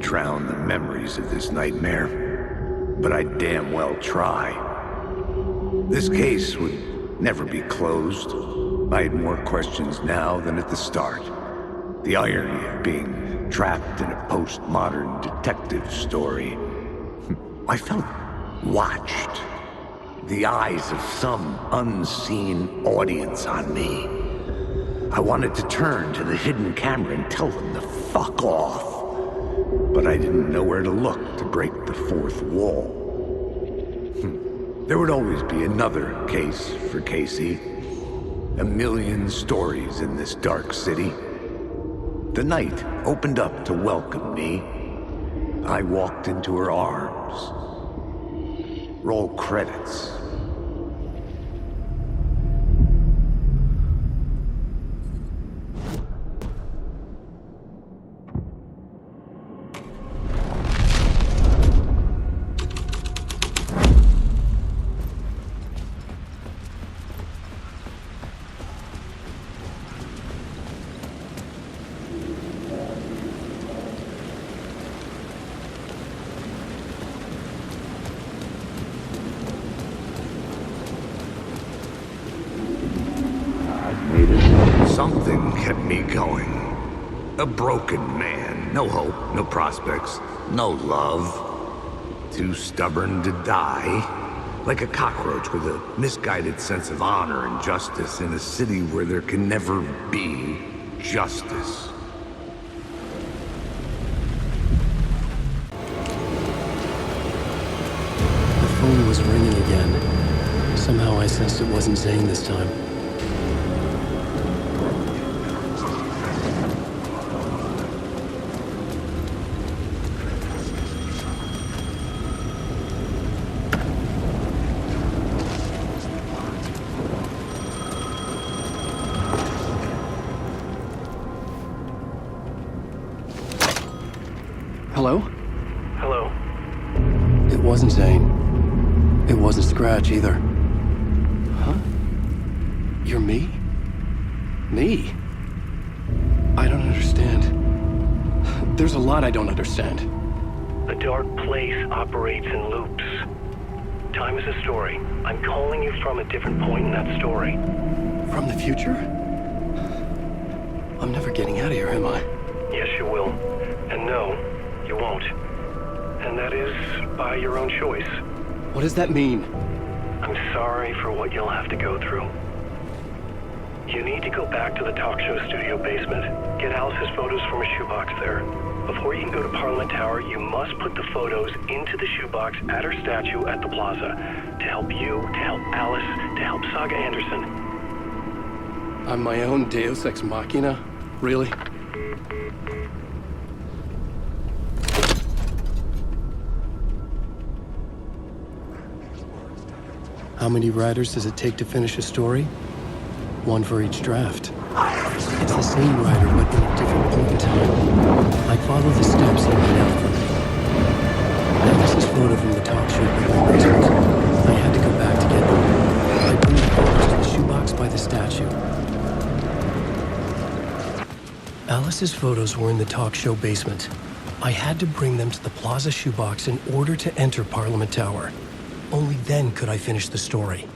drown the memories of this nightmare, but I'd damn well try. This case would never be closed. I had more questions now than at the start. The irony of being trapped in a postmodern detective story. I felt watched. The eyes of some unseen audience on me. I wanted to turn to the hidden camera and tell them to fuck off. But I didn't know where to look to break the fourth wall. There would always be another case for Casey. A million stories in this dark city. The night opened up to welcome me. I walked into her arms. Roll credits. Something kept me going. A broken man. No hope, no prospects, no love. Too stubborn to die. Like a cockroach with a misguided sense of honor and justice in a city where there can never be justice. The phone was ringing again. Somehow I sensed it wasn't Zane this time. Hello? Hello. It wasn't Zane. It wasn't Scratch either. Huh? You're me? Me? I don't understand. There's a lot I don't understand. The dark place operates in loops. Time is a story. I'm calling you from a different point in that story. From the future? I'm never getting out of here, am I? Yes, you will. And no, you won't. And that is by your own choice. What does that mean? I'm sorry for what you'll have to go through. You need to go back to the talk show studio basement. Get Alice's photos from a shoebox there. Before you can go to Parliament Tower, you must put the photos into the shoebox at her statue at the plaza. To help you, to help Alice, to help Saga Anderson. I'm my own Deus Ex Machina? Really? How many writers does it take to finish a story? One for each draft. It's the same writer, but in a different point in time. I follow the steps he laid out for me. Alice's photo from the talk show in my basement. I had to go back to get them. I bring the photos to the shoebox by the statue. Alice's photos were in the talk show basement. I had to bring them to the Plaza shoebox in order to enter Parliament Tower. Only then could I finish the story.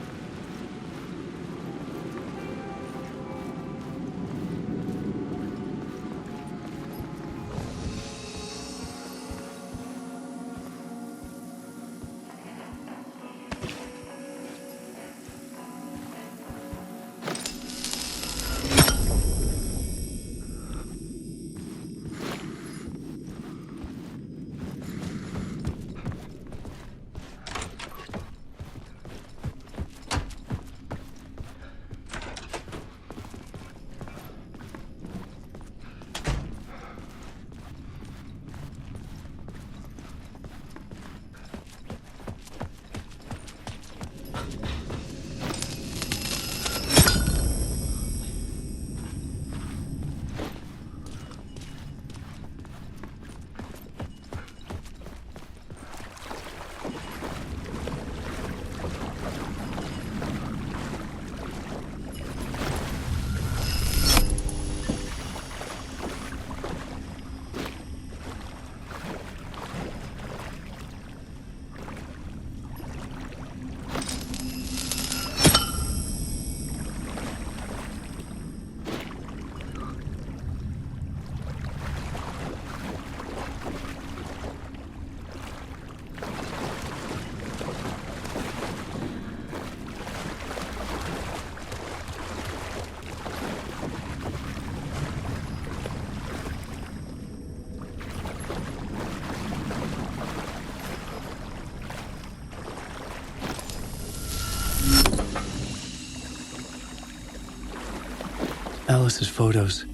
Alice's photos.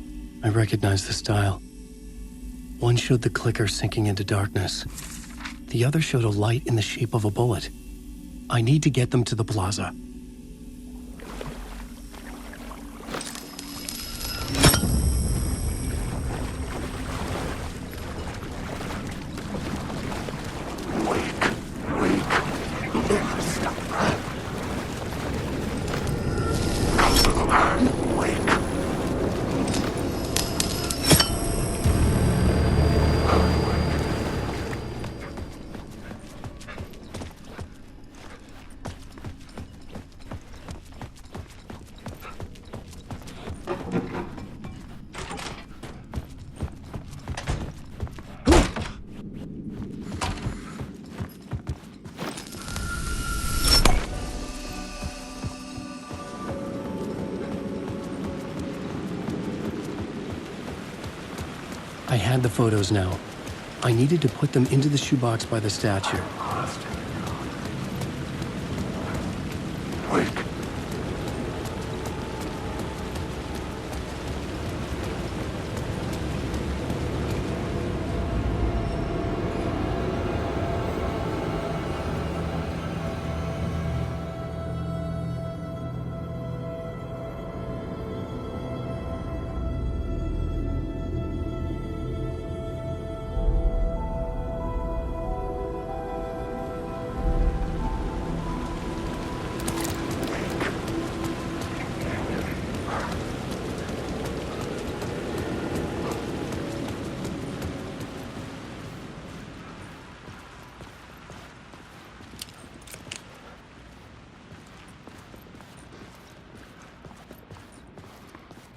I recognize the style. One showed the clicker sinking into darkness. The other showed a light in the shape of a bullet. I need to get them to the plaza. I had the photos now. I needed to put them into the shoebox by the statue.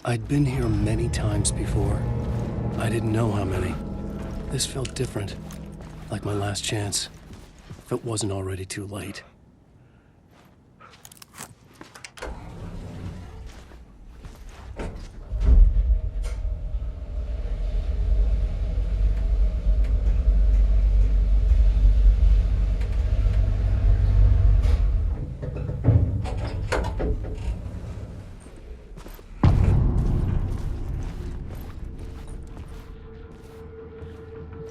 I'd been here many times before. I didn't know how many. This felt different, like my last chance, if it wasn't already too late.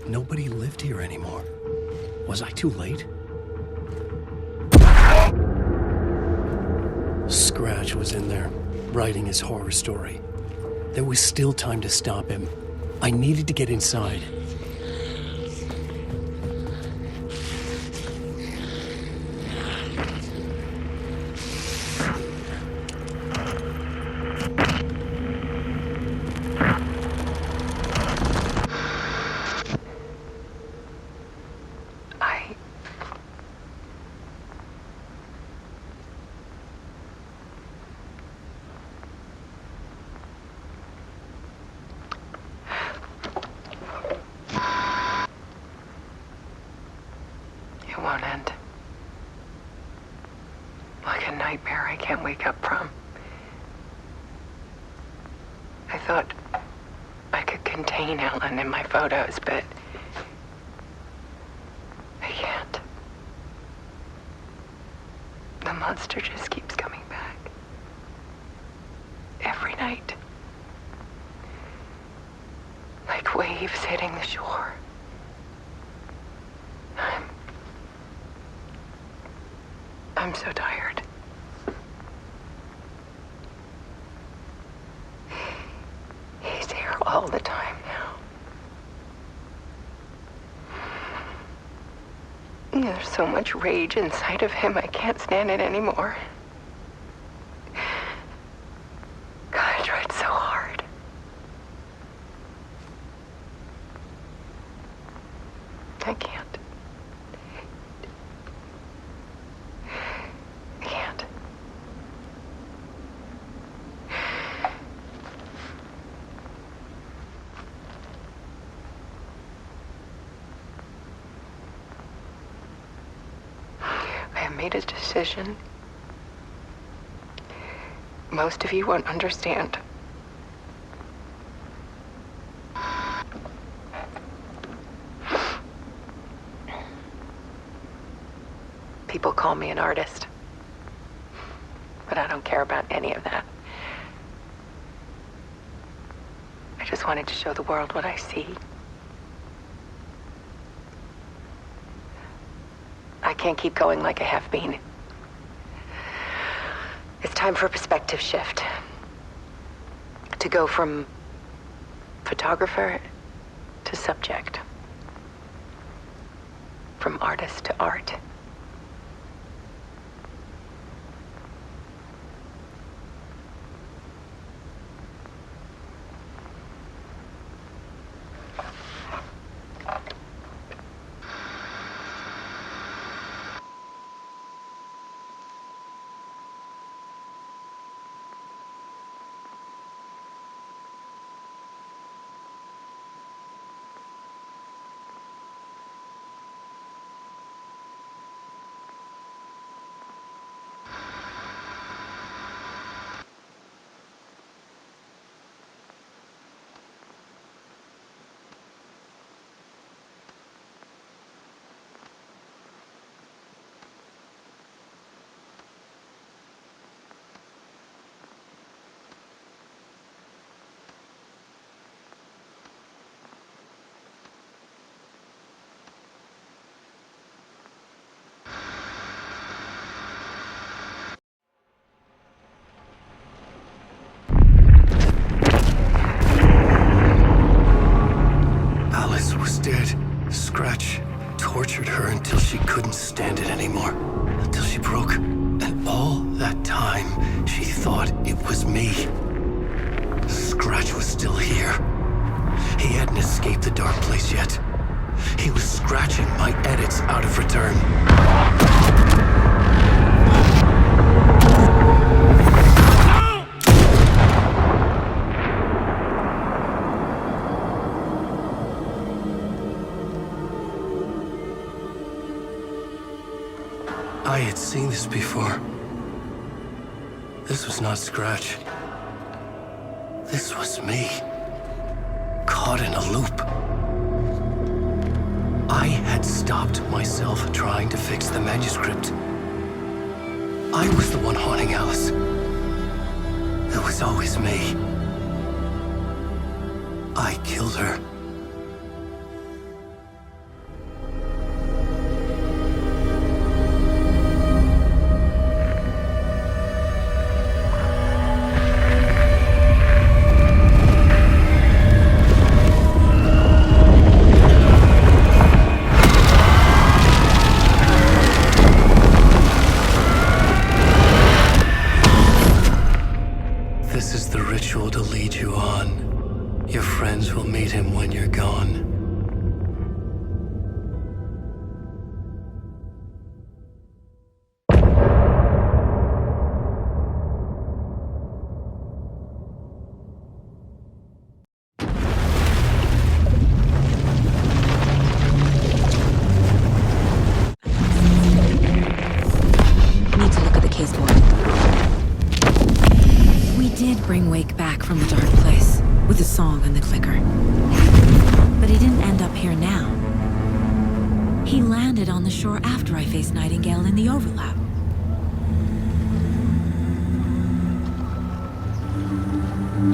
Nobody lived here anymore. Was I too late? Scratch was in there, writing his horror story. There was still time to stop him. I needed to get inside. It won't end. Like a nightmare I can't wake up from. I thought I could contain Ellen in my photos, but I can't. The monster just keeps coming back. Every night. Like waves hitting the shore. I'm so tired. He's here all the time now. There's so much rage inside of him, I can't stand it anymore. God, I tried so hard. I can't. Made a decision. Most of you won't understand. People call me an artist, but I don't care about any of that. just wanted to show the world what I see. I can't keep going like a half-bean. It's time for a perspective shift. To go from photographer to subject. From artist to art. Scratch tortured her until she couldn't stand it anymore. Until she broke. And all that time, she thought it was me. Scratch was still here. He hadn't escaped the dark place yet. He was scratching my edits out of return. I had seen this before. This was not Scratch. This was me. Caught in a loop. I had stopped myself trying to fix the manuscript. I was the one haunting Alice. It was always me. I killed her. This is the ritual to lead you on. Your friends will meet him when you're gone. Need to look at the case board. We did bring Wake back from the dark place, with the song and the clicker. But he didn't end up here now. He landed on the shore after I faced Nightingale in the overlap.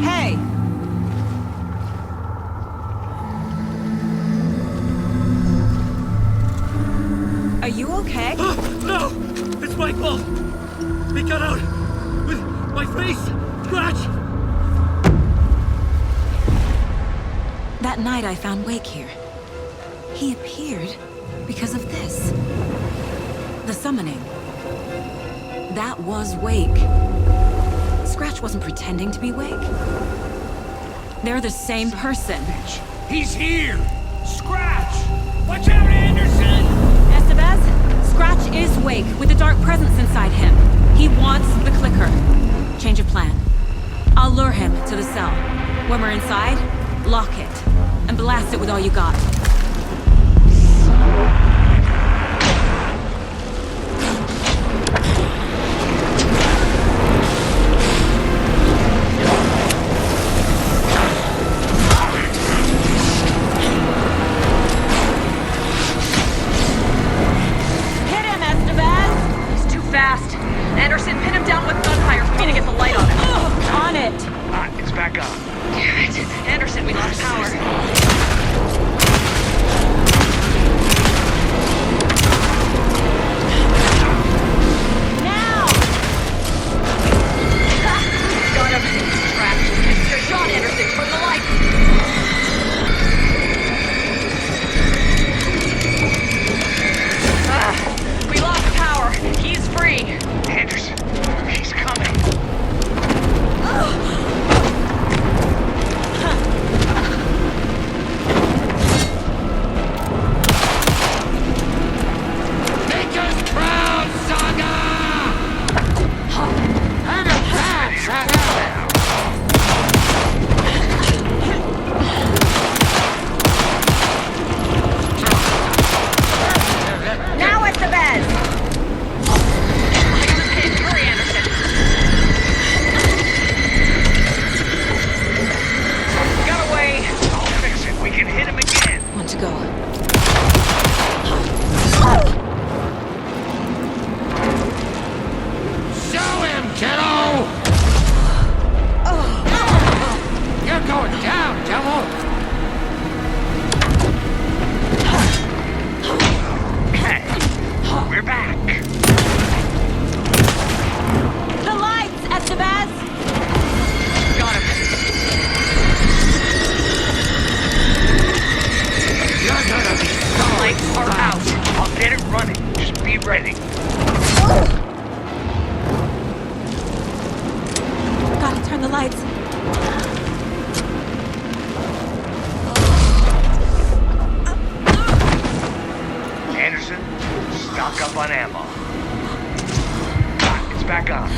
Hey! Are you okay? No! It's my fault! It got out! With my face! Scratch! That night I found Wake here. He appeared because of this. The summoning. That was Wake. Scratch wasn't pretending to be Wake. They're the same person. He's here! Scratch! Watch out, Anderson! Estevez, Scratch is Wake with a dark presence inside him. He wants the clicker. Change of plan. I'll lure him to the cell. When we're inside, lock it. And blast it with all you got. Hit him, Estevez! He's too fast. Anderson, pin him down with gunfire. We need to get the light on him. On it! It's back up. Damn it. Anderson, we Be ready. Gotta turn the lights. Anderson, stock up on ammo. It's back on.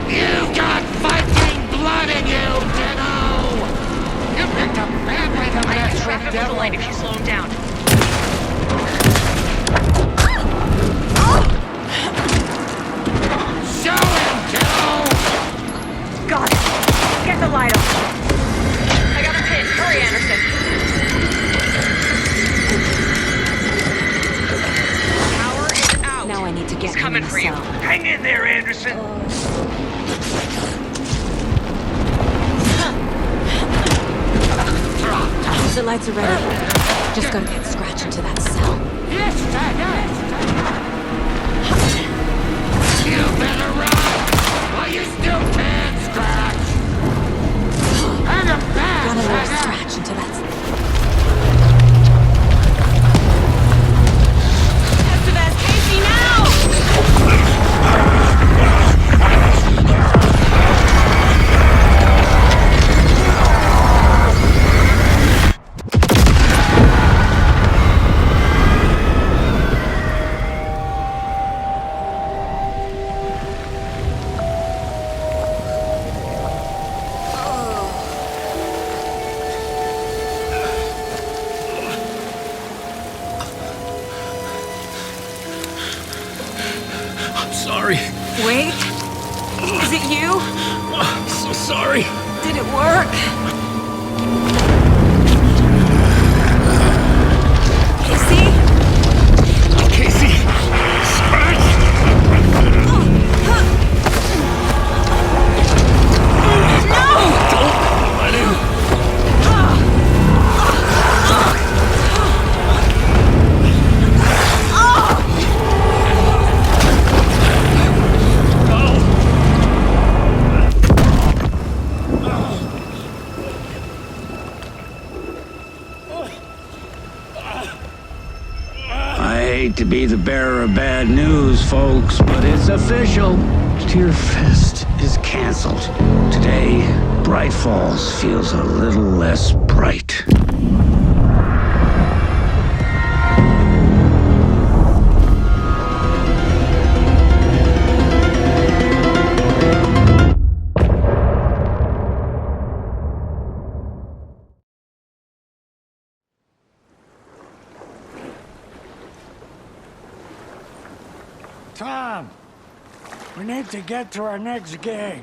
You got Viking blood in you, kiddo! You picked a bad way to mess with devil. Light if you slow him down. Show him, kiddo! Got it. Get the light on. I got him pinned. Hurry, Anderson. Power is out. Now I need to get He's him coming in the for you. cell. Hang in there, Anderson. The lights are ready. Just gotta get Scratch into that cell. Yes, yes. You better run while you still can, Scratch. And a Gotta let bad Scratch into that cell. Estevez, Casey, now! I'm sorry. Wait. Is it you? I'm so sorry. Did it work? Casey? Casey! Scratch! Don't let him! I hate to be the bearer of bad news, folks, but it's official. Tear Fest is canceled. Today, Bright Falls feels a little less bright. Tom, we need to get to our next gig.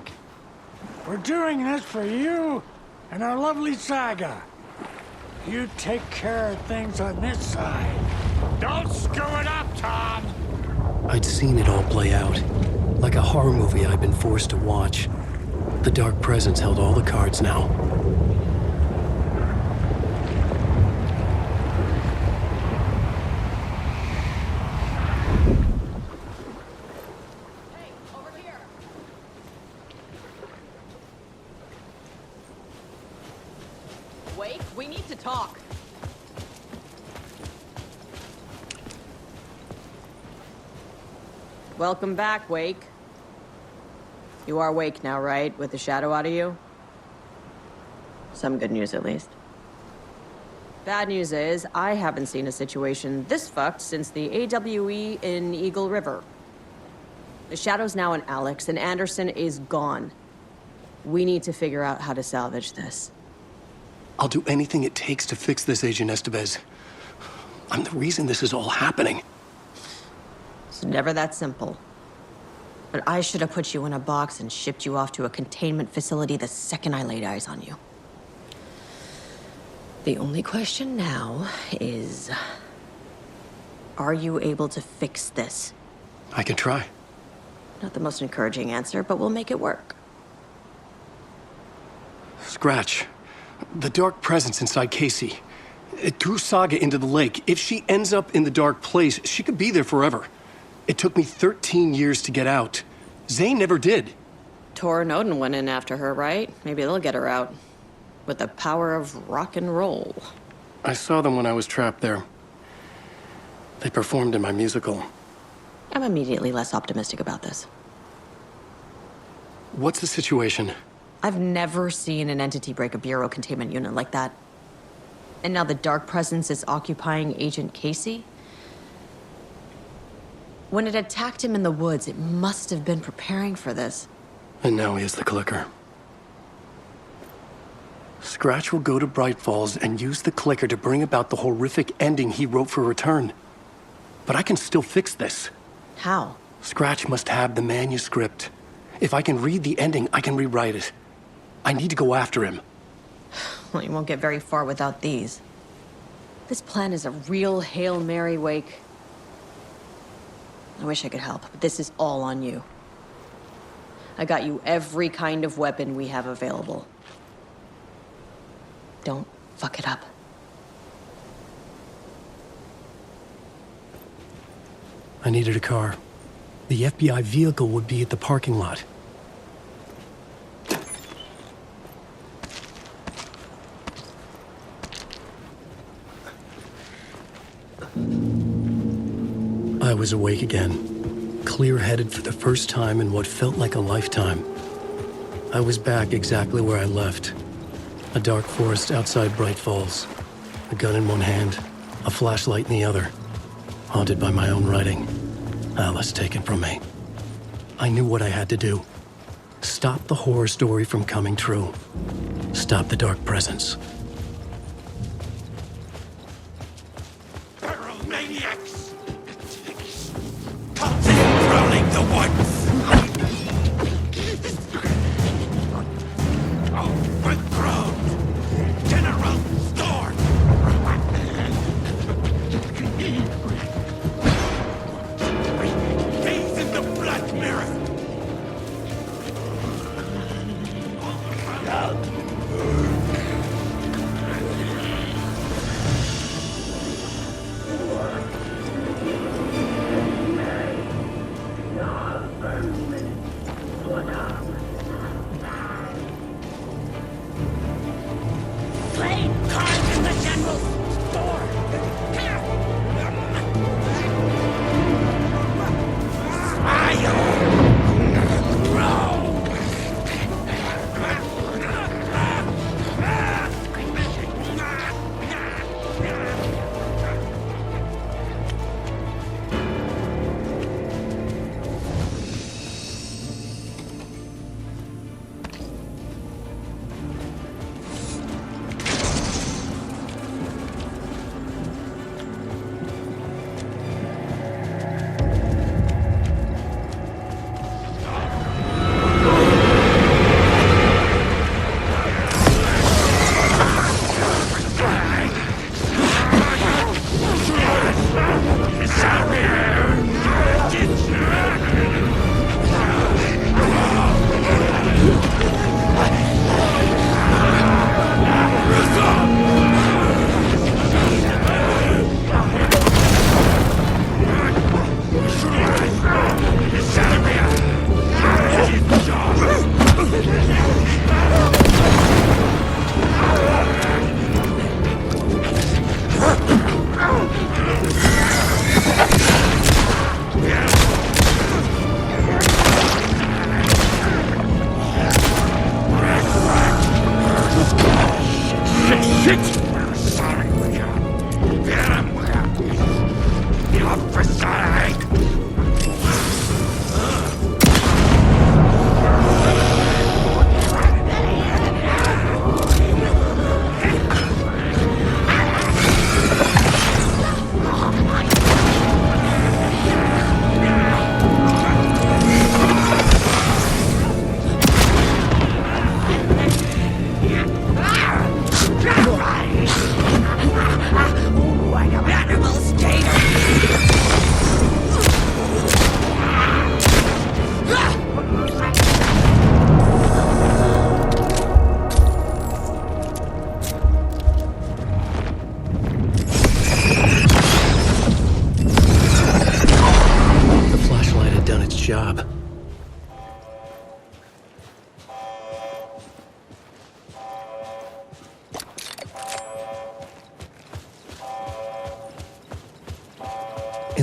We're doing this for you and our lovely saga. You take care of things on this side. Don't screw it up, Tom! I'd seen it all play out. Like a horror movie I'd been forced to watch. The Dark Presence held all the cards now. Wait, we need to talk. Welcome back, Wake. You are Wake now, right? With the shadow out of you? Some good news, at least. Bad news is, I haven't seen a situation this fucked since the AWE in Eagle River. The shadow's now in Alex, and Anderson is gone. We need to figure out how to salvage this. I'll do anything it takes to fix this, Agent Estevez. I'm the reason this is all happening. It's never that simple. But I should have put you in a box and shipped you off to a containment facility the second I laid eyes on you. The only question now is... are you able to fix this? I can try. Not the most encouraging answer, but we'll make it work. Scratch. The Dark Presence inside Casey. It threw Saga into the lake. If she ends up in the dark place, she could be there forever. It took me 13 years to get out. Zane never did. Tor and Odin went in after her, right? Maybe they'll get her out. with the power of rock and roll. I saw them when I was trapped there. They performed in my musical. I'm immediately less optimistic about this. What's the situation? I've never seen an entity break a bureau containment unit like that. And now the dark presence is occupying Agent Casey? When it attacked him in the woods, it must have been preparing for this. And now he has the clicker. Scratch will go to Bright Falls and use the clicker to bring about the horrific ending he wrote for Return. But I can still fix this. How? Scratch must have the manuscript. If I can read the ending, I can rewrite it. I need to go after him. Well, you won't get very far without these. This plan is a real Hail Mary, Wake. I wish I could help, but this is all on you. I got you every kind of weapon we have available. Don't fuck it up. I needed a car. The FBI vehicle would be at the parking lot. I was awake again, clear-headed for the first time in what felt like a lifetime. I was back exactly where I left. A dark forest outside Bright Falls. A gun in one hand, a flashlight in the other. Haunted by my own writing. Alice taken from me. I knew what I had to do. Stop the horror story from coming true. Stop the dark presence. Feral maniacs! Cults prowling the woods! Overgrown! General Store! Gaze in the black mirror! Cards in the general store! Right!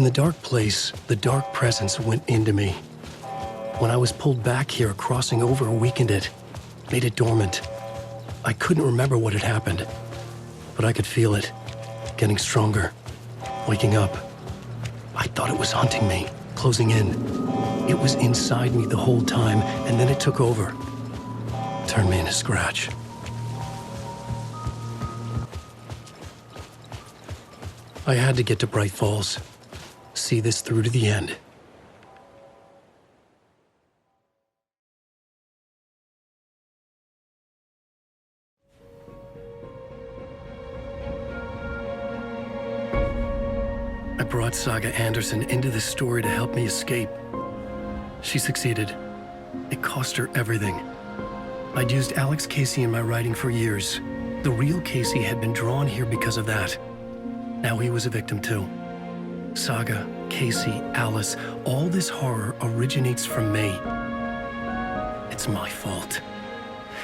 In the dark place, the dark presence went into me. When I was pulled back here, crossing over weakened it, made it dormant. I couldn't remember what had happened, but I could feel it, getting stronger, waking up. I thought it was hunting me, closing in. It was inside me the whole time, and then it took over. Turned me into Scratch. I had to get to Bright Falls. See this through to the end. I brought Saga Anderson into this story to help me escape. She succeeded. It cost her everything. I'd used Alex Casey in my writing for years. The real Casey had been drawn here because of that. Now he was a victim too. Saga, Casey, Alice, all this horror originates from me. It's my fault.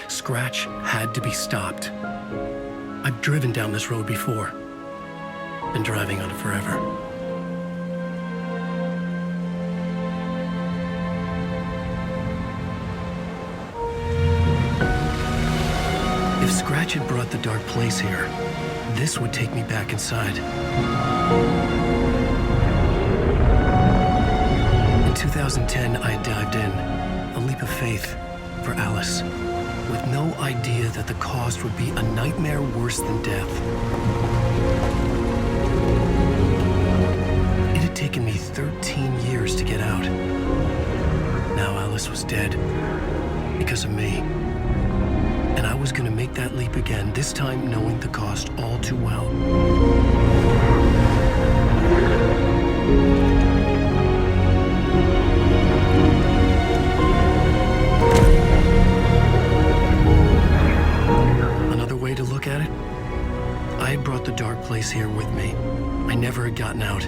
Scratch had to be stopped. I've driven down this road before. Been driving on it forever. If Scratch had brought the dark place here, this would take me back inside. In 2010, I dived in, a leap of faith for Alice, with no idea that the cost would be a nightmare worse than death. It had taken me 13 years to get out. Now Alice was dead, because of me. And I was gonna make that leap again, this time knowing the cost all too well. Another way to look at it, I had brought the dark place here with me. I never had gotten out.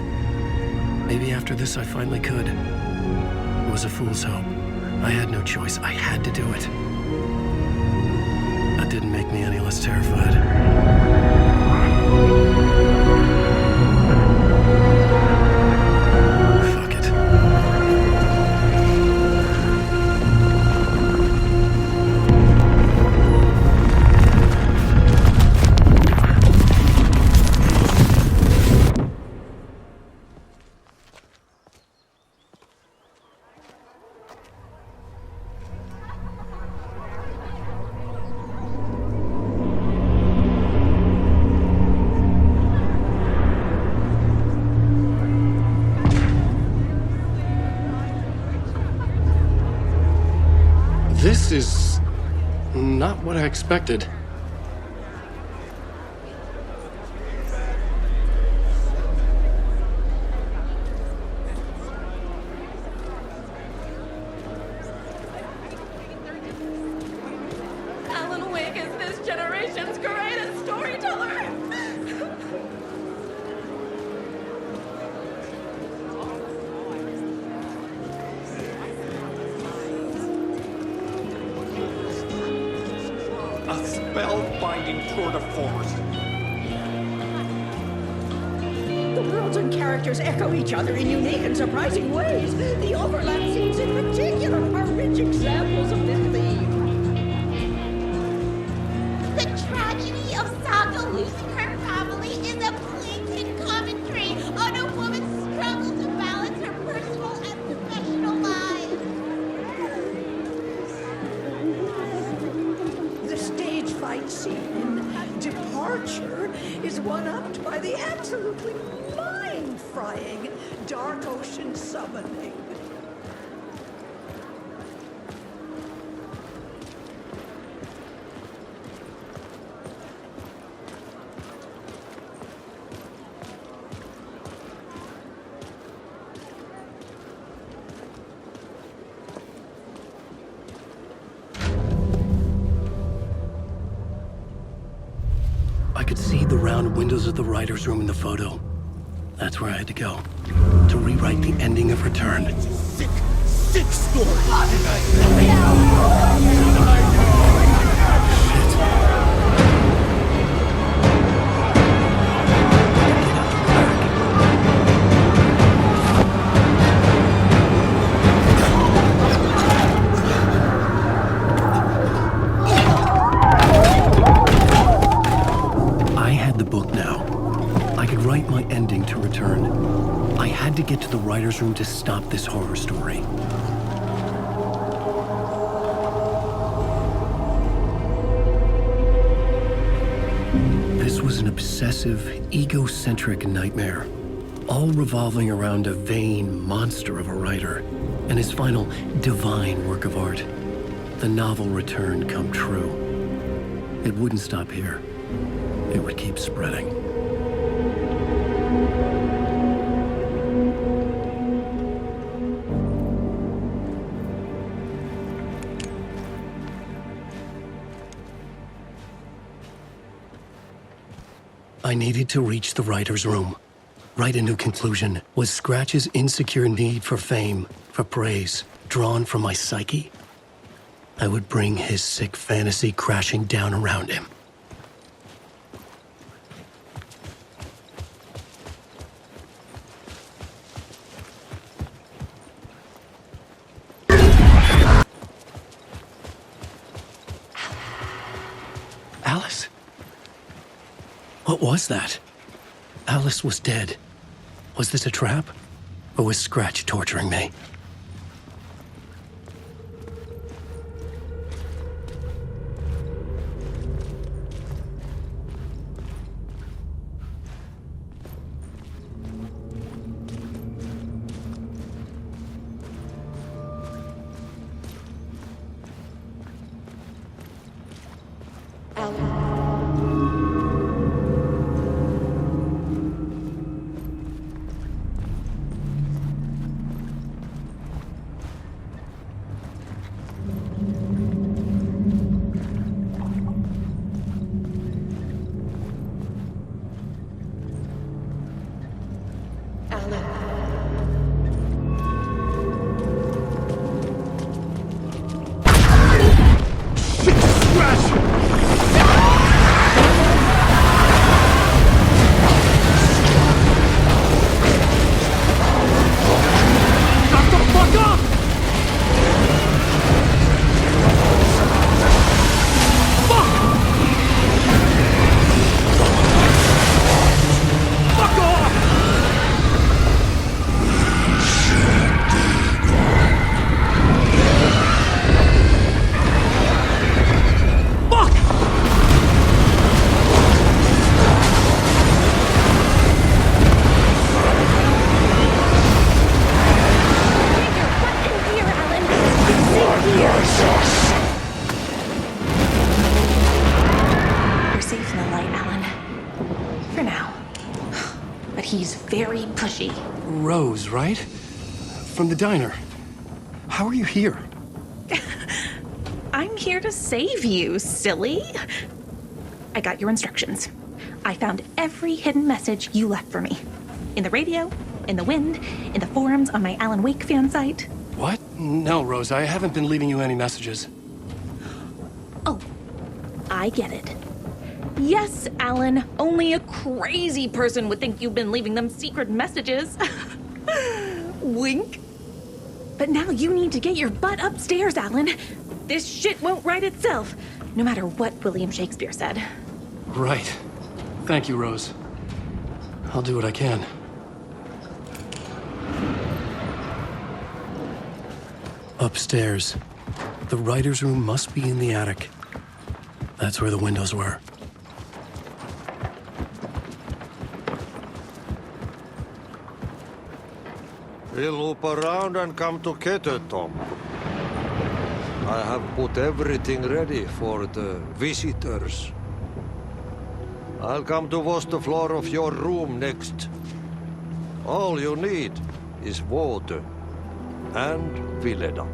Maybe after this I finally could. It was a fool's hope. I had no choice. I had to do it. That didn't make me any less terrified. Fuck it. This is not what I expected. Alan Wake is this generation's greatest storyteller! A spellbinding tour de force. The worlds and characters echo each other in unique and surprising ways. The overlap scenes in particular are rich examples of this theme. The tragedy of Saga losing her family is a blatant commentary on a woman's struggle to balance her personal and professional lives. The stage fight scene in Departure is one-upped by the absolutely mind-frying Dark Ocean summoning. I could see the round windows of the writer's room in the photo. That's where I had to go, to rewrite the ending of Return. Sick story. to get to the writer's room to stop this horror story. This was an obsessive, egocentric nightmare, all revolving around a vain monster of a writer and his final divine work of art, the novel return come true. It wouldn't stop here. It would keep spreading. I needed to reach the writer's room. Write a new conclusion. Was Scratch's insecure need for fame, for praise, drawn from my psyche? I would bring his sick fantasy crashing down around him. Alice? What was that? Alice was dead. Was this a trap? Or was Scratch torturing me? Rose, right? From the diner. How are you here? I'm here to save you, silly. I got your instructions. I found every hidden message you left for me. In the radio, in the wind, in the forums on my Alan Wake fan site. What? No, Rose, I haven't been leaving you any messages. Oh, I get it. Yes, Alan, only a crazy person would think you've been leaving them secret messages. Wink. But now you need to get your butt upstairs, Alan. This shit won't right itself, no matter what William Shakespeare said. Right. Thank you, Rose. I'll do what I can. Upstairs. The writer's room must be in the attic. That's where the windows were. We'll loop around and come to Keter, Tom. I have put everything ready for the visitors. I'll come to wash the floor of your room next. All you need is water and Vileda.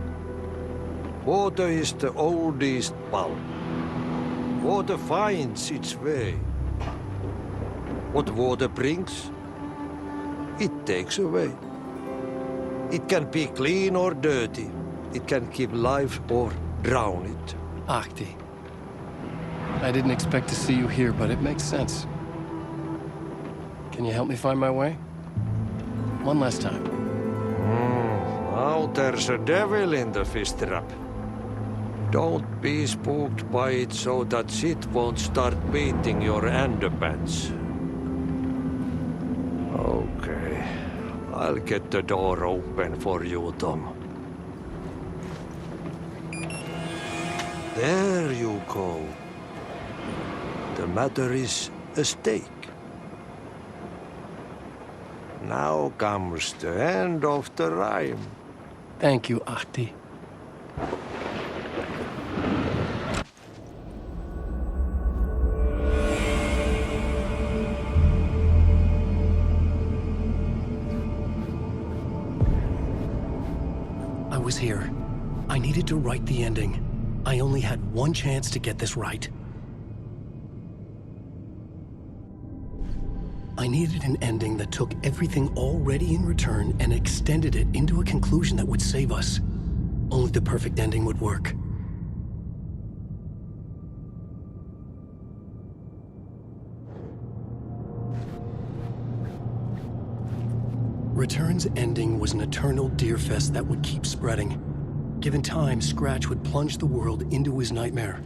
Water is the oldest bulb. Water finds its way. What water brings, it takes away. It can be clean or dirty. It can give life or drown it. Ahti. I didn't expect to see you here, but it makes sense. Can you help me find my way? One last time. Now there's a devil in the fish trap. Don't be spooked by it so that shit won't start beating your underpants. Okay. I'll get the door open for you, Tom. There you go. The matter is a stake. Now comes the end of the rhyme. Thank you, Ahti. I was here. I needed to write the ending. I only had one chance to get this right. I needed an ending that took everything already in return and extended it into a conclusion that would save us. Only the perfect ending would work. Return's ending was an eternal deerfest that would keep spreading. Given time, Scratch would plunge the world into his nightmare.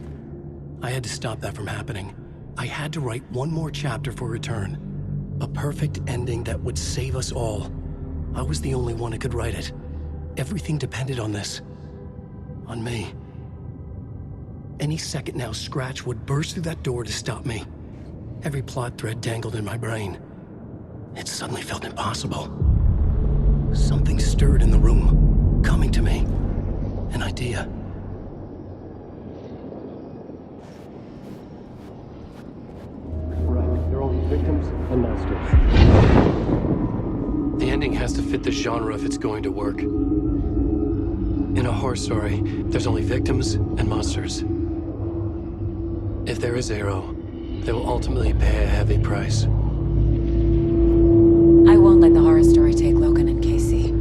I had to stop that from happening. I had to write one more chapter for Return. A perfect ending that would save us all. I was the only one who could write it. Everything depended on this. On me. Any second now, Scratch would burst through that door to stop me. Every plot thread dangled in my brain. It suddenly felt impossible. Something stirred in the room, coming to me. An idea. Right, they're only victims and monsters. The ending has to fit the genre if it's going to work. In a horror story, there's only victims and monsters. If there is Arrow, they will ultimately pay a heavy price. I won't let the horror story take Logan and Casey.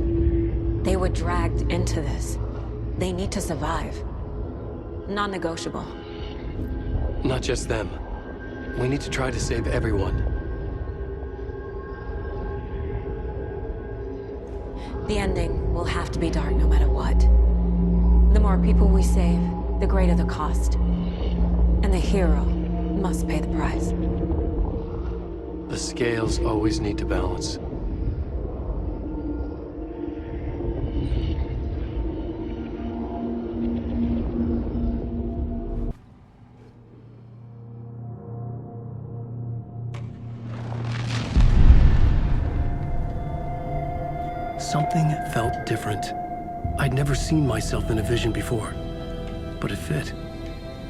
They were dragged into this. They need to survive. Non-negotiable. Not just them. We need to try to save everyone. The ending will have to be dark no matter what. The more people we save, the greater the cost. And the hero must pay the price. The scales always need to balance. Something felt different. I'd never seen myself in a vision before, but it fit.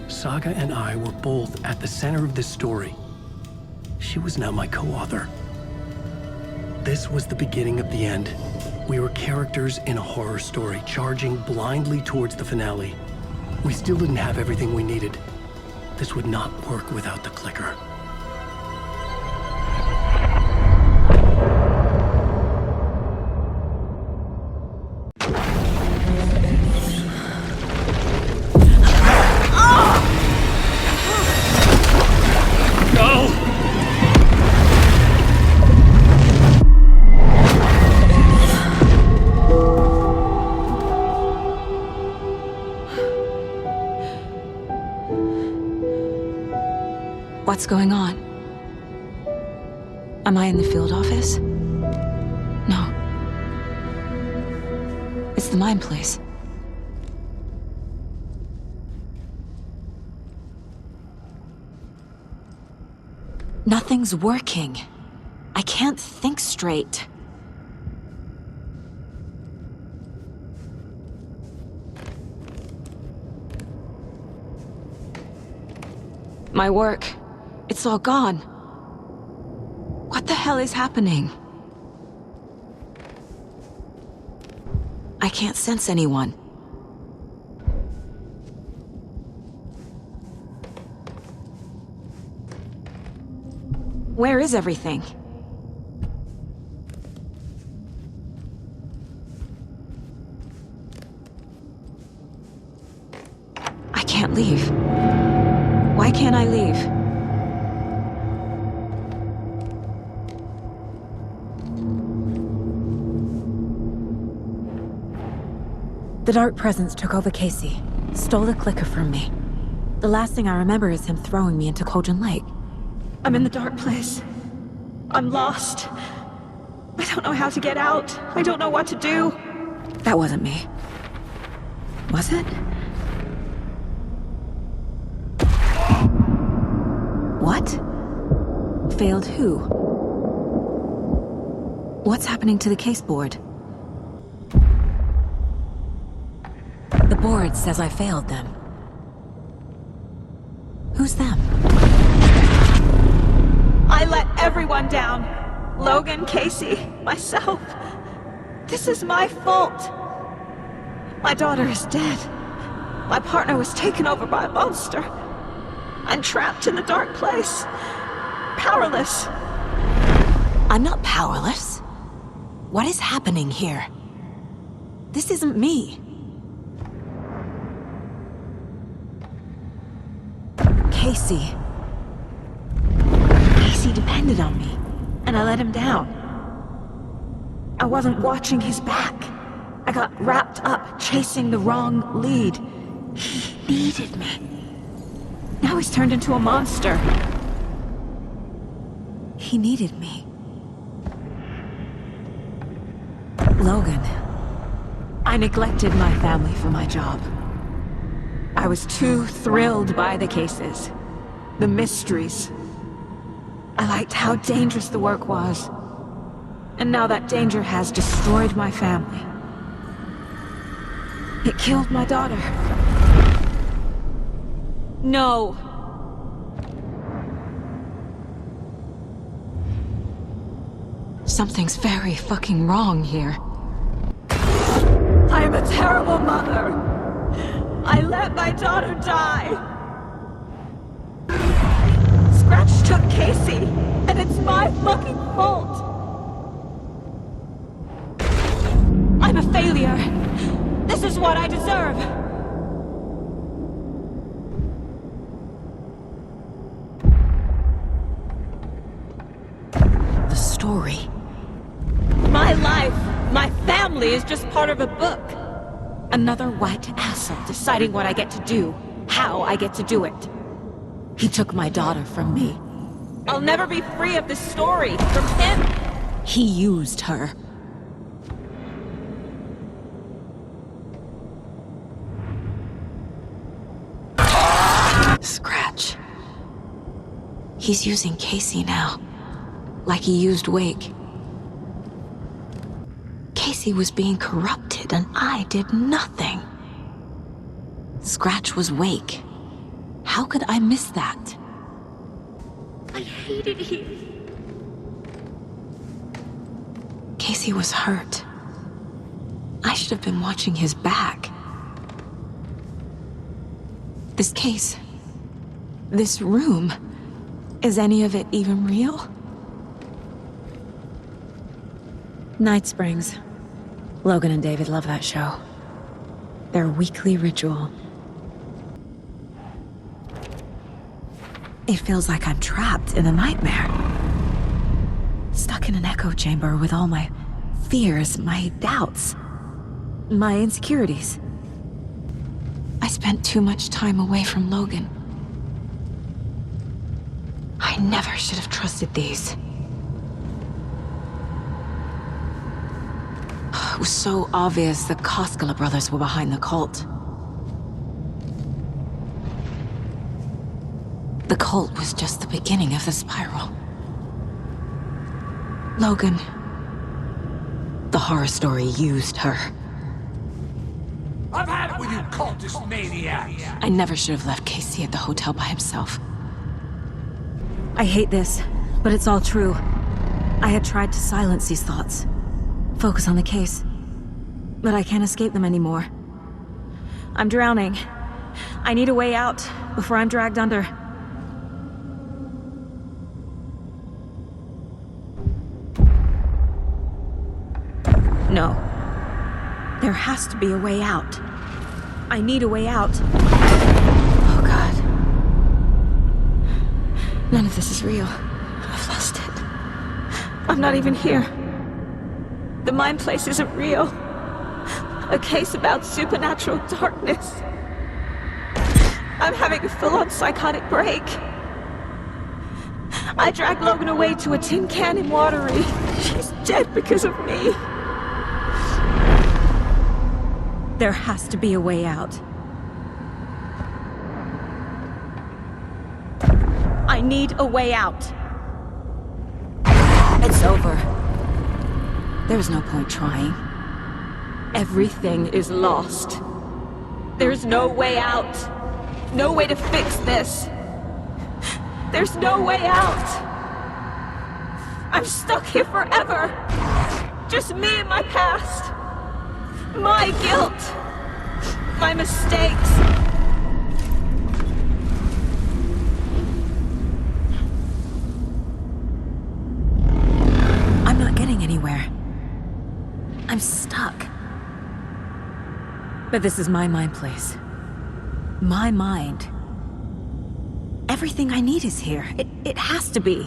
Saga and I were both at the center of this story. She was now my co-author. This was the beginning of the end. We were characters in a horror story, charging blindly towards the finale. We still didn't have everything we needed. This would not work without the clicker. What's going on? Am I in the field office? No. It's the mine place. Nothing's working. I can't think straight. My work. It's all gone. What the hell is happening? I can't sense anyone. Where is everything? I can't leave. Why can't I leave? The Dark Presence took over Casey, stole the clicker from me. The last thing I remember is him throwing me into Cauldron Lake. I'm in the dark place. I'm lost. I don't know how to get out. I don't know what to do. That wasn't me. Was it? What? Failed who? What's happening to the case board? The board says I failed them. Who's them? I let everyone down. Logan, Casey, myself. This is my fault. My daughter is dead. My partner was taken over by a monster. I'm trapped in a dark place. Powerless. I'm not powerless. What is happening here? This isn't me. Casey. Casey depended on me, and I let him down. I wasn't watching his back. I got wrapped up chasing the wrong lead. He needed me. Now he's turned into a monster. He needed me. Logan. I neglected my family for my job. I was too thrilled by the cases, the mysteries. I liked how dangerous the work was. And now that danger has destroyed my family. It killed my daughter. No. Something's very fucking wrong here. I am a terrible mother. I let my daughter die. Scratch took Casey, and it's my fucking fault. I'm a failure. This is what I deserve. The story. My life, my family is just part of a book. Another white asshole deciding what I get to do, how I get to do it. He took my daughter from me. I'll never be free of this story from him. He used her. Scratch. He's using Casey now, like he used Wake. Casey was being corrupted and I did nothing. Scratch was Wake. How could I miss that? I hated him. Casey was hurt. I should have been watching his back. This case, this room, is any of it even real? Night Springs. Logan and David love that show. Their weekly ritual. It feels like I'm trapped in a nightmare. Stuck in an echo chamber with all my fears, my doubts, my insecurities. I spent too much time away from Logan. I never should have trusted these. It was so obvious the Koskela brothers were behind the cult. The cult was just the beginning of the spiral. Logan, the horror story used her. I've had it with you cultist maniacs! I never should have left Casey at the hotel by himself. I hate this, but it's all true. I had tried to silence these thoughts. Focus on the case. But I can't escape them anymore. I'm drowning. I need a way out before I'm dragged under. No. There has to be a way out. I need a way out. Oh God. None of this is real. I've lost it. I'm not even here. The mind place isn't real. A case about supernatural darkness. I'm having a full-on psychotic break. I dragged Logan away to a tin can in Watery. She's dead because of me. There has to be a way out. I need a way out. It's over. There's no point trying. Everything is lost. There's no way out. No way to fix this. There's no way out. I'm stuck here forever. Just me and my past. My guilt. My mistakes. I'm not getting anywhere. I'm stuck. But this is my mind place. My mind. Everything I need is here. It has to be.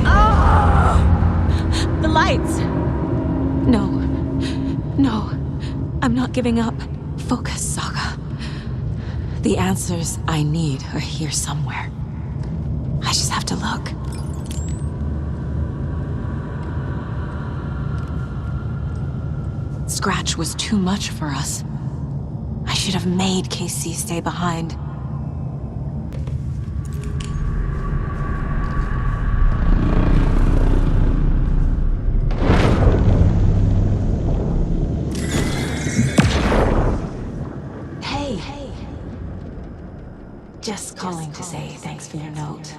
Oh! The lights! No. No. I'm not giving up. Focus, Saga. The answers I need are here somewhere. I just have to look. Scratch was too much for us. I should have made KC stay behind. Hey. Just calling to say thanks for your note.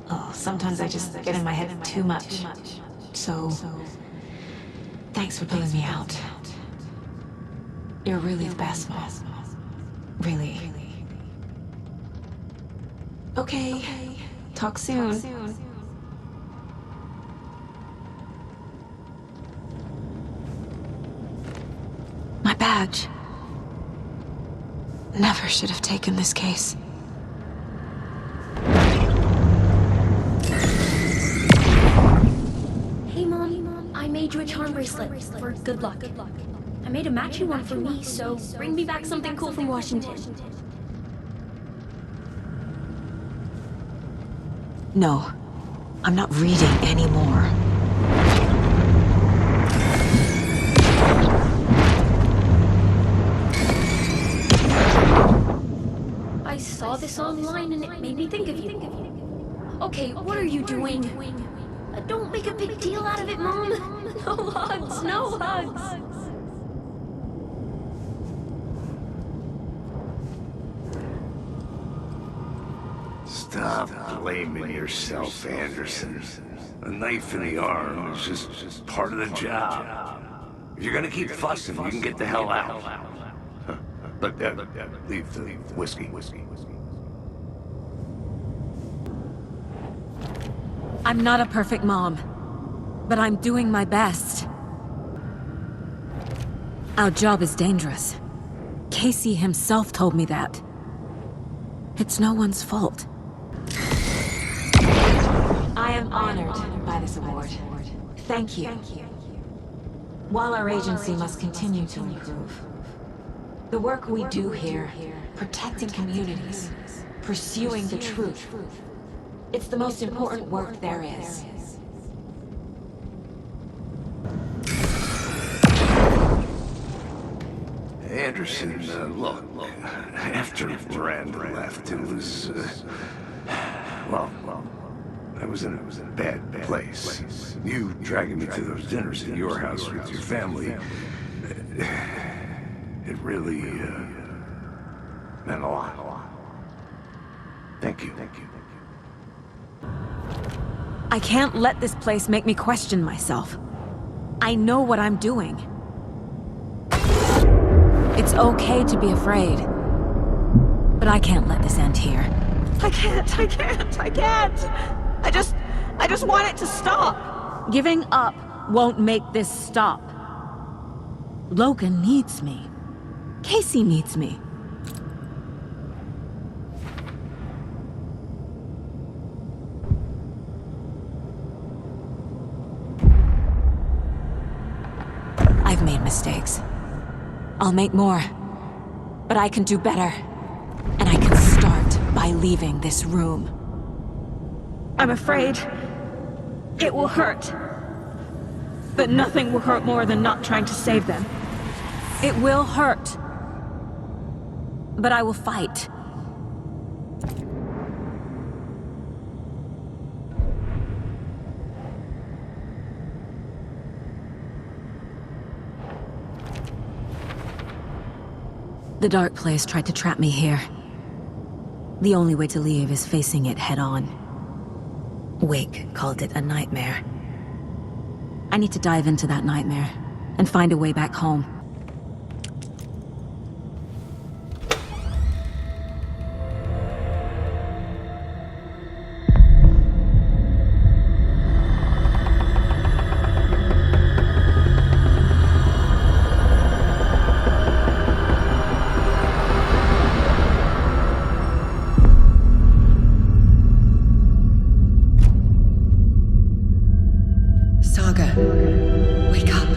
Oh, sometimes I just get in my head too much. So, thanks for pulling me out. You're really the best, Mom. Really. Okay. Talk soon. My badge. Never should have taken this case. Hey, Mom. I made you a charm bracelet for good luck. I made a matching one for me, so bring me back something cool from Washington. No. I'm not reading anymore. I saw this online and it made me think of you. Okay, what are you doing? Don't make a big deal out of it, Mom. No hugs, no hugs. Stop blaming yourself, Anderson. A knife in the arm is just part of the job. If you're gonna keep fussing, you can get the hell out. But leave the whiskey. I'm not a perfect mom, but I'm doing my best. Our job is dangerous. Casey himself told me that. It's no one's fault. I am honored by this award. Thank you. While our agency must continue to improve, the work we do here, protecting communities, pursuing the truth, it's the most important work there is. Anderson, look, after Miranda left, it was, well, I was in a bad place. You dragging me to those dinners at your house with your family, it really, meant a lot. Thank you. I can't let this place make me question myself. I know what I'm doing. It's okay to be afraid. But I can't let this end here. I can't. I just want it to stop. Giving up won't make this stop. Logan needs me. Casey needs me. I've made mistakes. I'll make more. But I can do better. And I can start by leaving this room. I'm afraid it will hurt. But nothing will hurt more than not trying to save them. It will hurt. But I will fight. The dark place tried to trap me here. The only way to leave is facing it head-on. Wake called it a nightmare. I need to dive into that nightmare and find a way back home. Saga, wake up.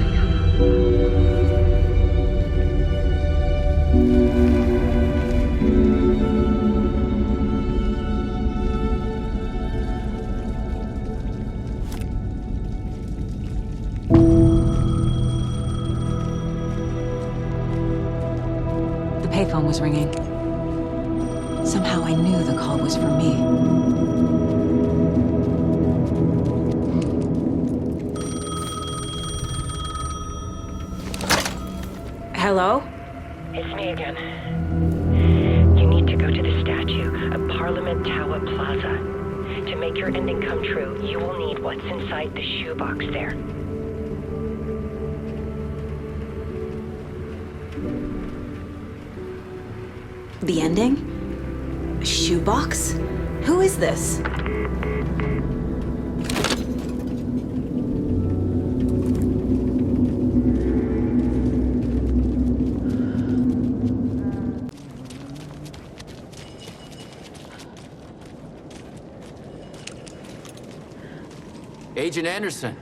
The payphone was ringing. Somehow I knew the call was for me. Hello? It's me again. You need to go to the statue at Parliament Tower Plaza. To make your ending come true, you will need what's inside the shoebox there. The ending? A shoebox? Who is this? Agent Anderson.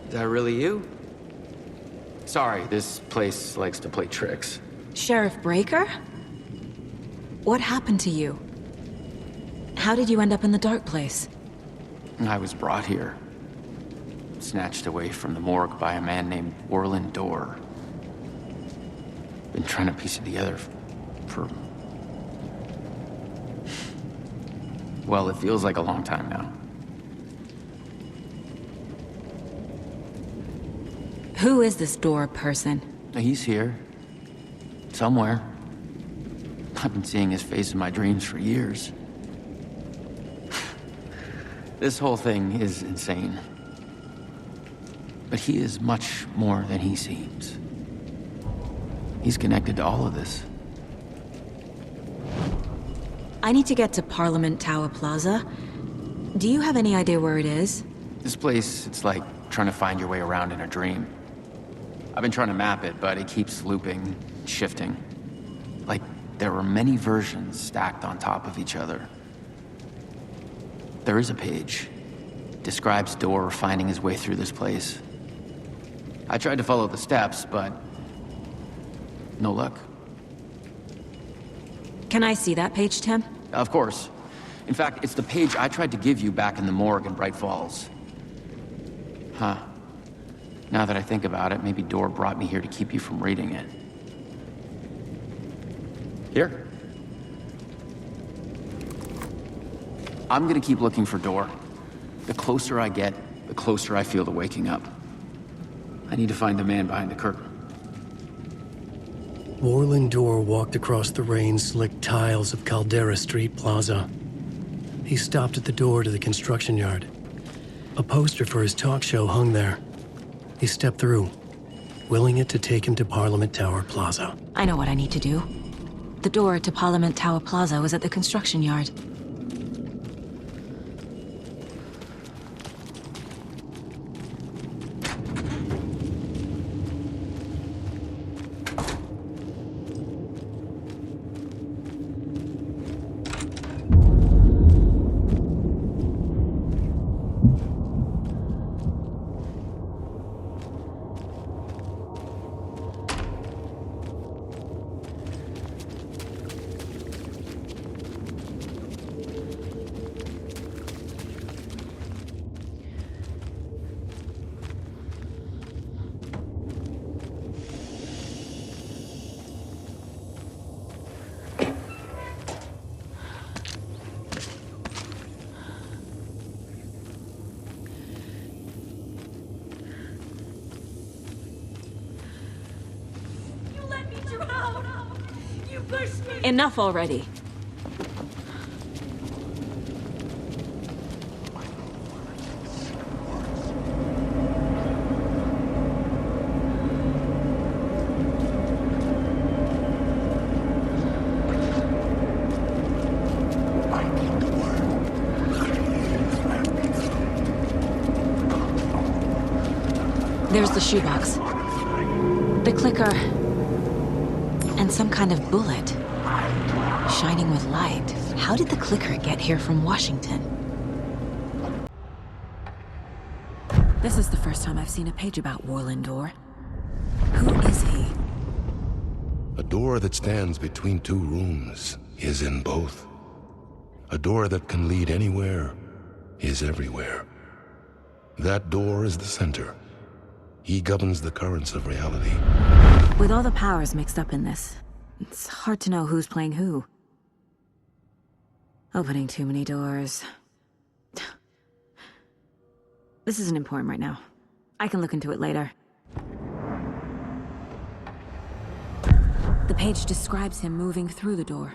Is that really you? Sorry, this place likes to play tricks. Sheriff Breaker? What happened to you? How did you end up in the dark place? I was brought here. Snatched away from the morgue by a man named Orland Dorr. Been trying to piece it together for... Well, it feels like a long time now. Who is this Dorr person? He's here. Somewhere. I've been seeing his face in my dreams for years. This whole thing is insane. But he is much more than he seems. He's connected to all of this. I need to get to Parliament Tower Plaza. Do you have any idea where it is? This place, it's like trying to find your way around in a dream. I've been trying to map it, but it keeps looping, shifting. Like there were many versions stacked on top of each other. There is a page. Describes Dorr finding his way through this place. I tried to follow the steps, but no luck. Can I see that page, Tim? Of course. In fact, it's the page I tried to give you back in the morgue in Bright Falls. Huh. Now that I think about it, maybe Dorr brought me here to keep you from reading it. Here. I'm gonna keep looking for Dorr. The closer I get, the closer I feel to waking up. I need to find the man behind the curtain. Orland Dorr walked across the rain-slicked tiles of Caldera Street Plaza. He stopped at the door to the construction yard. A poster for his talk show hung there. He stepped through, willing it to take him to Parliament Tower Plaza. I know what I need to do. The door to Parliament Tower Plaza was at the construction yard. You pushed me! Enough already. There's the shoebox. The clicker. And some kind of bullet. Shining with light. How did the clicker get here from Washington? This is the first time I've seen a page about Warland Door. Who is he? A door that stands between two rooms is in both. A door that can lead anywhere is everywhere. That door is the center. He governs the currents of reality. With all the powers mixed up in this, it's hard to know who's playing who. Opening too many doors. This isn't important right now. I can look into it later. The page describes him moving through the door.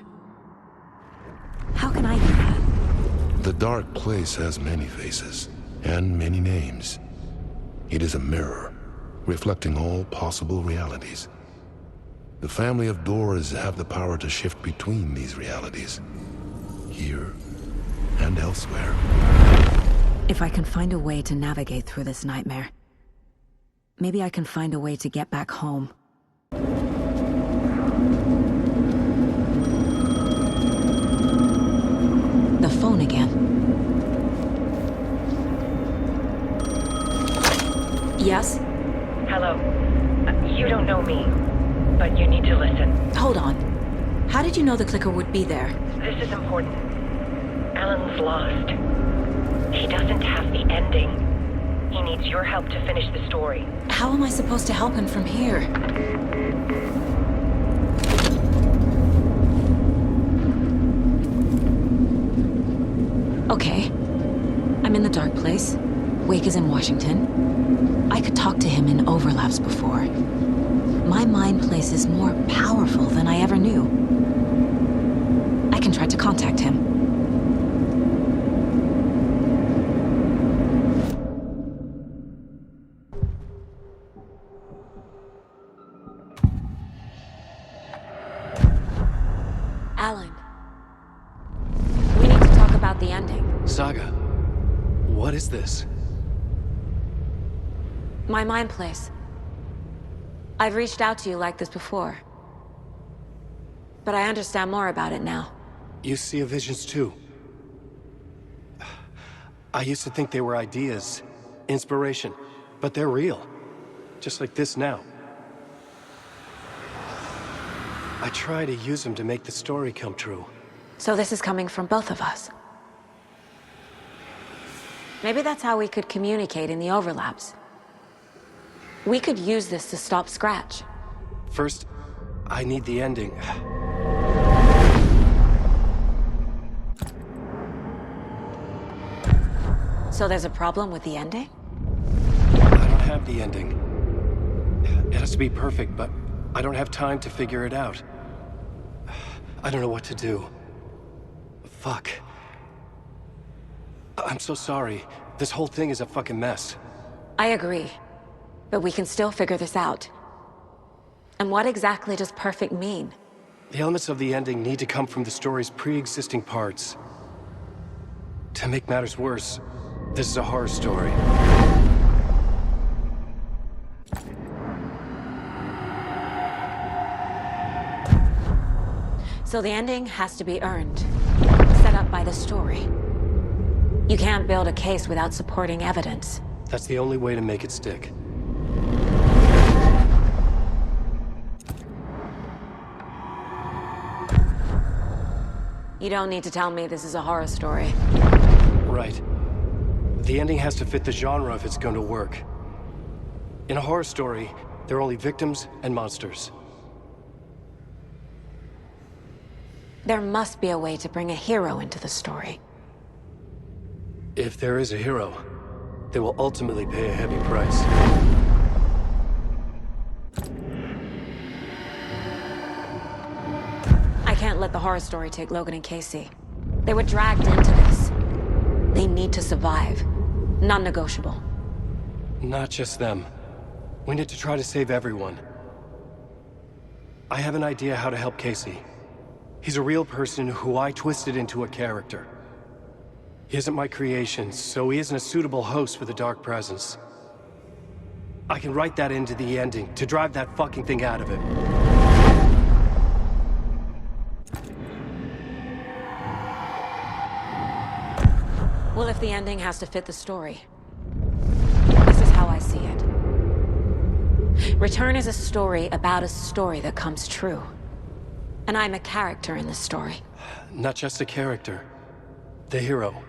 How can I do that? The dark place has many faces, and many names. It is a mirror, reflecting all possible realities. The family of doors have the power to shift between these realities, here and elsewhere. If I can find a way to navigate through this nightmare, maybe I can find a way to get back home. The phone again. Yes? Hello. You don't know me, but you need to listen. Hold on. How did you know the clicker would be there? This is important. Alan's lost. He doesn't have the ending. He needs your help to finish the story. How am I supposed to help him from here? Okay. I'm in the dark place. Wake is in Washington. I could talk to him in overlaps before. My mind place is more powerful than I ever knew. I can try to contact him. Alan. We need to talk about the ending. Saga, what is this? My mind place. I've reached out to you like this before. But I understand more about it now. You see visions too. I used to think they were ideas, inspiration, but they're real. Just like this now. I try to use them to make the story come true. So this is coming from both of us. Maybe that's how we could communicate in the overlaps. We could use this to stop Scratch. First, I need the ending. So there's a problem with the ending? I don't have the ending. It has to be perfect, but I don't have time to figure it out. I don't know what to do. Fuck. I'm so sorry. This whole thing is a fucking mess. I agree. But we can still figure this out. And what exactly does perfect mean? The elements of the ending need to come from the story's pre-existing parts. To make matters worse, this is a horror story. So the ending has to be earned. Set up by the story. You can't build a case without supporting evidence. That's the only way to make it stick. You don't need to tell me this is a horror story. Right. The ending has to fit the genre if it's going to work. In a horror story, there are only victims and monsters. There must be a way to bring a hero into the story. If there is a hero, they will ultimately pay a heavy price. let the horror story take Logan and Casey. They were dragged into this. They need to survive. Non-negotiable. Not just them. We need to try to save everyone. I have an idea how to help Casey. He's a real person who I twisted into a character. He isn't my creation, so he isn't a suitable host for the Dark Presence. I can write that into the ending to drive that fucking thing out of him. Well, if the ending has to fit the story, this is how I see it. Return is a story about a story that comes true. And I'm a character in this story. Not just a character. The hero.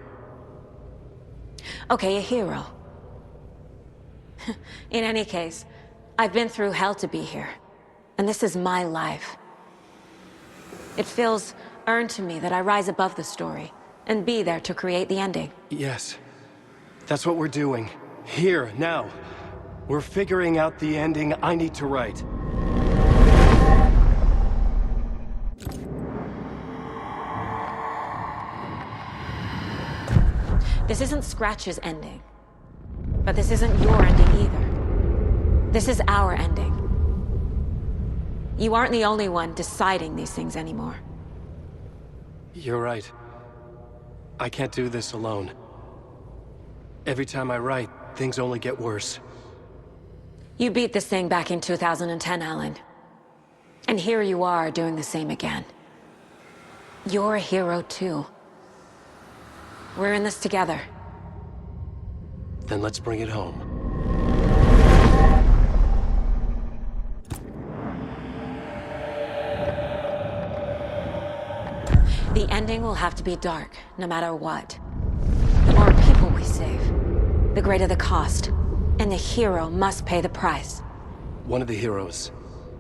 Okay, a hero. In any case, I've been through hell to be here. And this is my life. It feels earned to me that I rise above the story and be there to create the ending. Yes. That's what we're doing. Here, now. We're figuring out the ending I need to write. This isn't Scratch's ending. But this isn't your ending either. This is our ending. You aren't the only one deciding these things anymore. You're right. I can't do this alone. Every time I write, things only get worse. You beat this thing back in 2010, Alan. And here you are doing the same again. You're a hero too. We're in this together. Then let's bring it home. The ending will have to be dark, no matter what. The more people we save, the greater the cost. And the hero must pay the price. One of the heroes.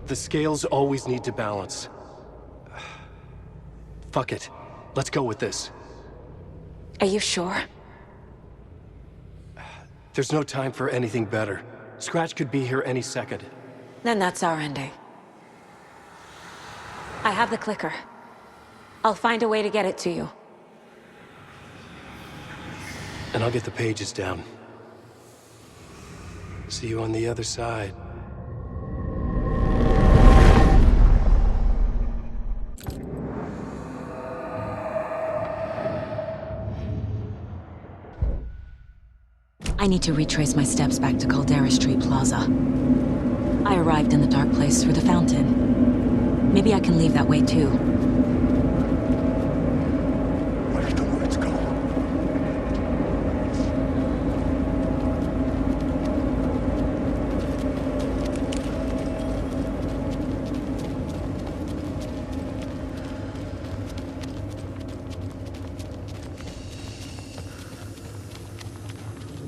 The scales always need to balance. Fuck it. Let's go with this. Are you sure? There's no time for anything better. Scratch could be here any second. Then that's our ending. I have the clicker. I'll find a way to get it to you. And I'll get the pages down. See you on the other side. I need to retrace my steps back to Caldera Street Plaza. I arrived in the dark place through the fountain. Maybe I can leave that way too. Where's the words go?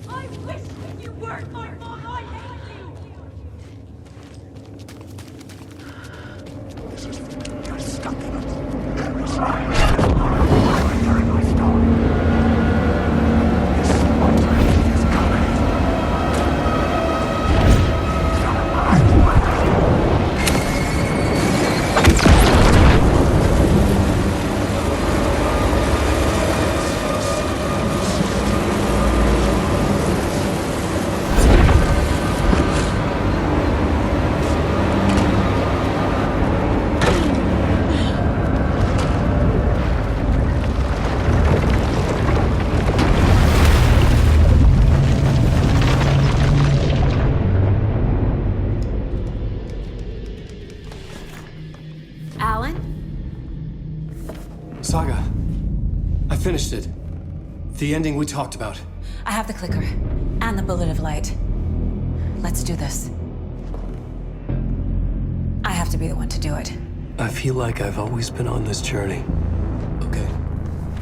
I wish that you weren't my mom. I hate you. This is... You're stuck in it. There is right there in my story. This mortality is coming. Alan? Saga. I finished it. The ending we talked about. I have the clicker. And the bullet of light. Let's do this. I have to be the one to do it. I feel like I've always been on this journey. Okay.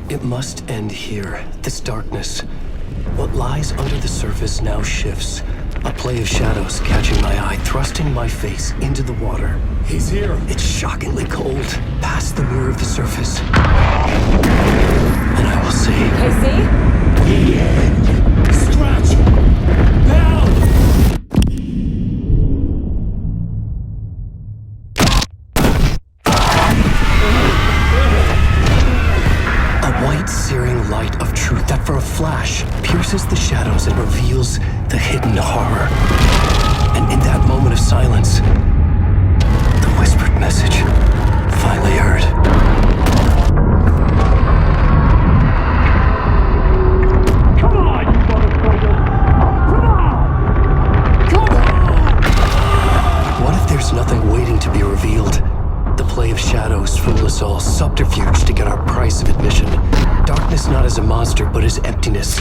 It must end here. This darkness. What lies under the surface now shifts. A play of shadows catching my eye, thrusting my face into the water. He's here. It's shockingly cold, past the mirror of the surface. And I will say... Casey? The end. Scratch! Bell! white-searing light of truth that for a flash pierces the shadows and reveals the hidden horror. And in that moment of silence, the whispered message finally heard. Come on, you motherfucker! Come on! Come on! What if there's nothing waiting to be revealed? The play of shadows fool us all, subterfuge to get our price of admission. Darkness not as a monster, but as emptiness.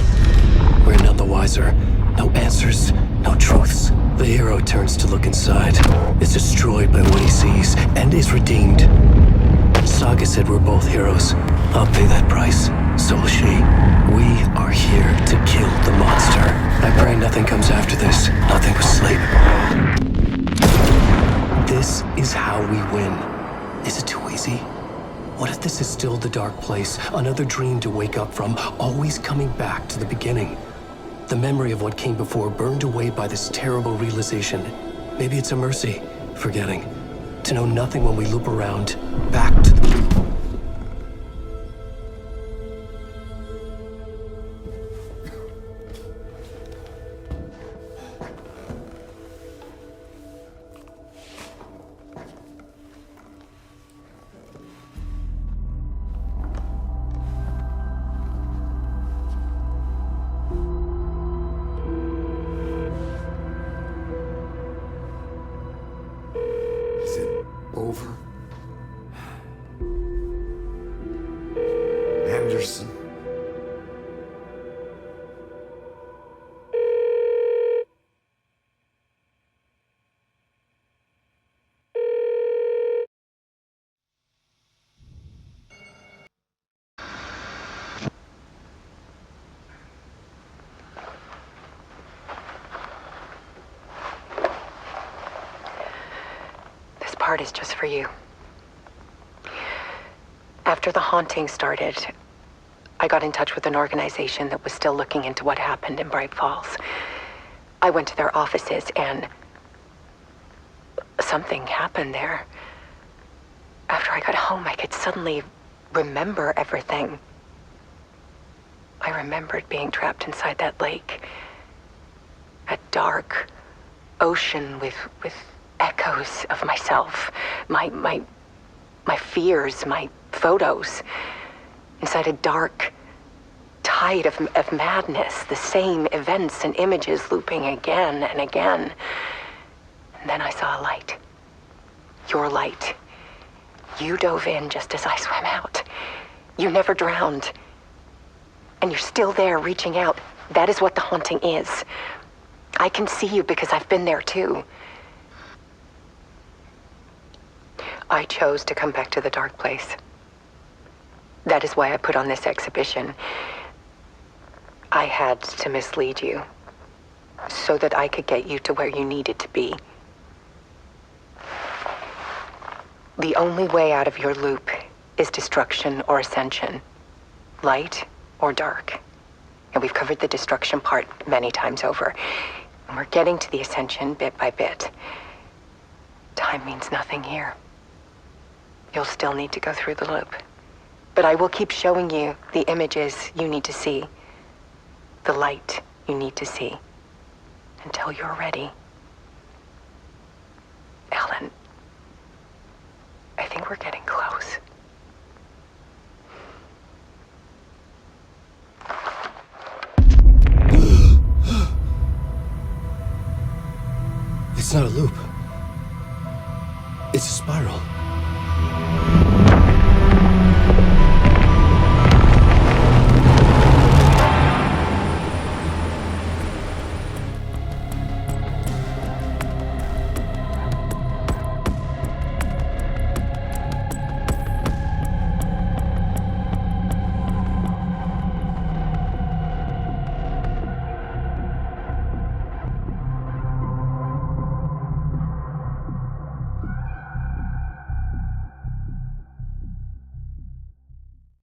We're none the wiser. No answers, no truths. The hero turns to look inside, is destroyed by what he sees, and is redeemed. Saga said we're both heroes. I'll pay that price. So will she. We are here to kill the monster. I pray nothing comes after this. Nothing but sleep. This is how we win. Is it too easy? What if this is still the dark place? Another dream to wake up from, always coming back to the beginning. The memory of what came before burned away by this terrible realization. Maybe it's a mercy, forgetting. To know nothing when we loop around, back to the... Is it over? Anderson? This part is just for you. After the haunting started, I got in touch with an organization that was still looking into what happened in Bright Falls. I went to their offices and something happened there. After I got home, I could suddenly remember everything. I remembered being trapped inside that lake. A dark ocean with echoes of myself, my fears, my photos, inside a dark tide of madness, the same events and images looping again and again. And then I saw a light. Your light. You dove in just as I swam out. You never drowned. And you're still there reaching out. That is what the haunting is. I can see you because I've been there too. I chose to come back to the dark place. That is why I put on this exhibition. I had to mislead you so that I could get you to where you needed to be. The only way out of your loop is destruction or ascension, light or dark. And we've covered the destruction part many times over. And we're getting to the ascension bit by bit. Time means nothing here. You'll still need to go through the loop. But I will keep showing you the images you need to see, the light you need to see, until you're ready. Alan, I think we're getting close. It's not a loop. It's a spiral.